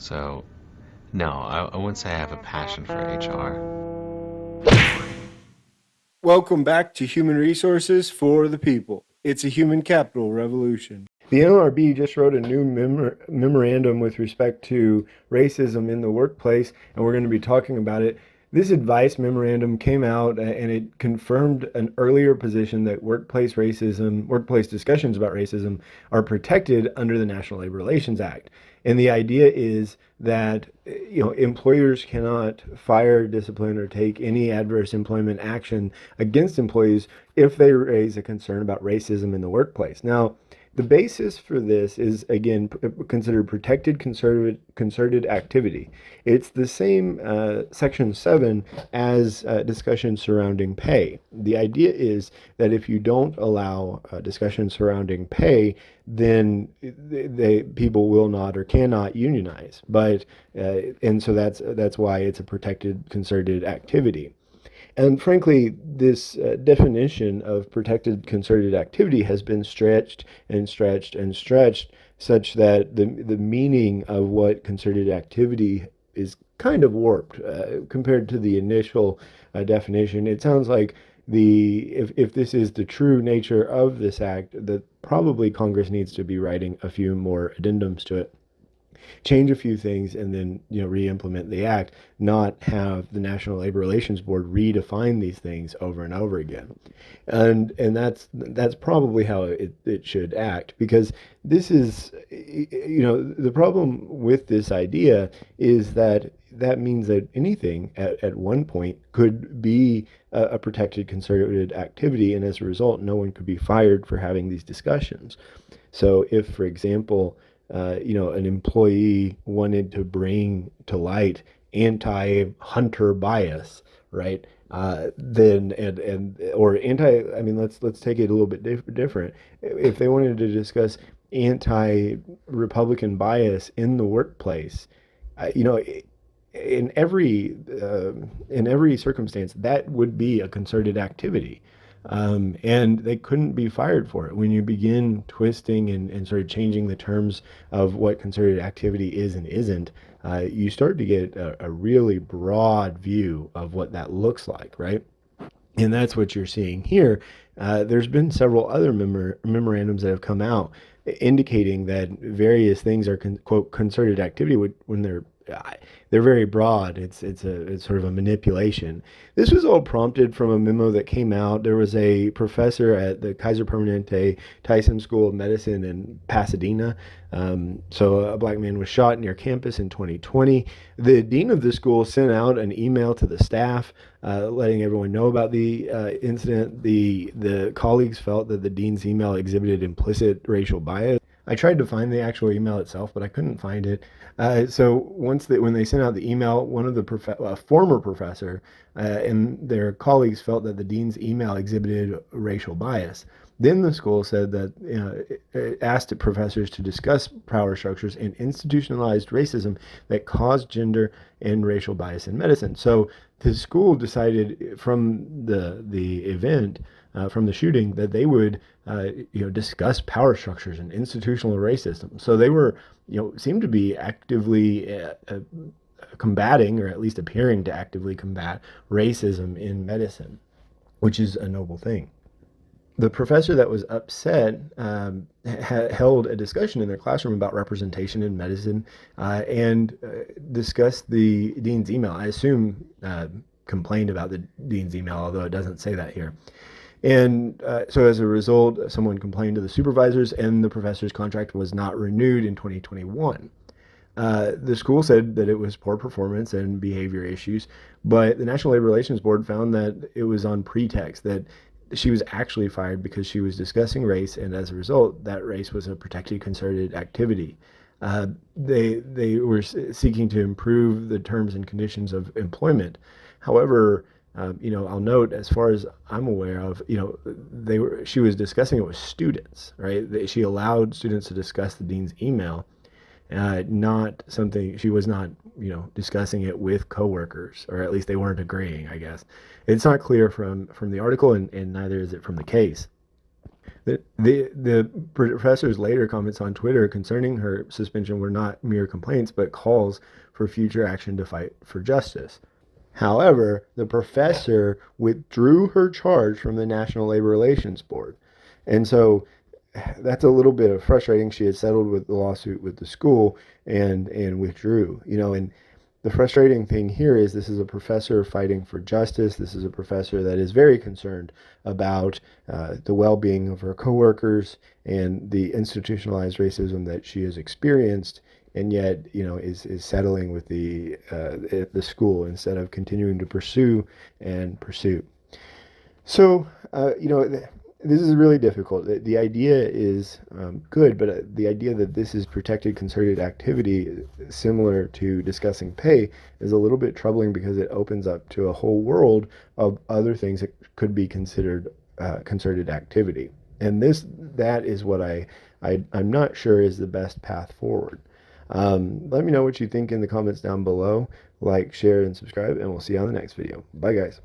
So, no, I wouldn't say I have a passion for HR. Welcome back to Human Resources for the People. It's a human capital revolution. The NLRB just wrote a new memorandum with respect to racism in the workplace, and we're going to be talking about it. This advice memorandum came out and it confirmed an earlier position that workplace discussions about racism are protected under the National Labor Relations Act. And the idea is that employers cannot fire, discipline, or take any adverse employment action against employees if they raise a concern about racism in the workplace. Now, the basis for this is, again, considered protected concerted activity. It's the same Section 7 as discussion surrounding pay. The idea is that if you don't allow discussion surrounding pay, then people will not or cannot unionize. And so that's why it's a protected concerted activity. And frankly, this definition of protected concerted activity has been stretched and stretched and stretched such that the meaning of what concerted activity is kind of warped compared to the initial definition. It sounds like if this is the true nature of this act, that probably Congress needs to be writing a few more addendums to it, change a few things, and then re-implement the act, not have the National Labor Relations Board redefine these things over and over again. And that's probably how it should act, because this is the problem with this idea is that means that anything at one point could be a protected concerted activity, and as a result no one could be fired for having these discussions. So if, for example, an employee wanted to bring to light anti-hunter bias, right? Then or anti. I mean, let's take it a little bit different. If they wanted to discuss anti-Republican bias in the workplace, in every circumstance, that would be a concerted activity. And they couldn't be fired for it. When you begin twisting and sort of changing the terms of what concerted activity is and isn't, you start to get a really broad view of what that looks like, right? And that's what you're seeing here. There's been several other memorandums that have come out indicating that various things are quote concerted activity when they're very broad. It's sort of a manipulation. This was all prompted from a memo that came out. There was a professor at the Kaiser Permanente Tyson School of Medicine in Pasadena. So a black man was shot near campus in 2020. The dean of the school sent out an email to the staff letting everyone know about the incident. The colleagues felt that the dean's email exhibited implicit racial bias. I tried to find the actual email itself, but I couldn't find it. So when they sent out the email, one of the former professor and their colleagues felt that the dean's email exhibited racial bias. Then the school said that it asked professors to discuss power structures and institutionalized racism that cause gender and racial bias in medicine. So the school decided from the event, from the shooting, that they would discuss power structures and institutional racism. So they were seemed to be actively combating, or at least appearing to actively combat, racism in medicine, which is a noble thing. The professor that was upset held a discussion in their classroom about representation in medicine and discussed the dean's email. I assume complained about the dean's email, although it doesn't say that here. And so as a result, someone complained to the supervisors, and the professor's contract was not renewed in 2021. The school said that it was poor performance and behavior issues, but the National Labor Relations Board found that it was on pretext, that she was actually fired because she was discussing race, and as a result, that race was a protected concerted activity. They were seeking to improve the terms and conditions of employment. However, I'll note, as far as I'm aware of, she was discussing it with students, right? She allowed students to discuss the dean's email, not something, she was not, discussing it with coworkers, or at least they weren't agreeing, I guess. It's not clear from the article, and neither is it from the case. The professor's later comments on Twitter concerning her suspension were not mere complaints, but calls for future action to fight for justice. However, the professor withdrew her charge from the National Labor Relations Board. And so that's a little bit of frustrating. She had settled with the lawsuit with the school and withdrew, and the frustrating thing here is this is a professor fighting for justice. This is a professor that is very concerned about the well-being of her coworkers and the institutionalized racism that she has experienced, and yet is settling with the school instead of continuing to pursue. So this is really difficult. The idea is good, but the idea that this is protected concerted activity, similar to discussing pay, is a little bit troubling because it opens up to a whole world of other things that could be considered concerted activity. And that is what I'm not sure is the best path forward. Let me know what you think in the comments down below. Like, share, and subscribe, and we'll see you on the next video. Bye, guys.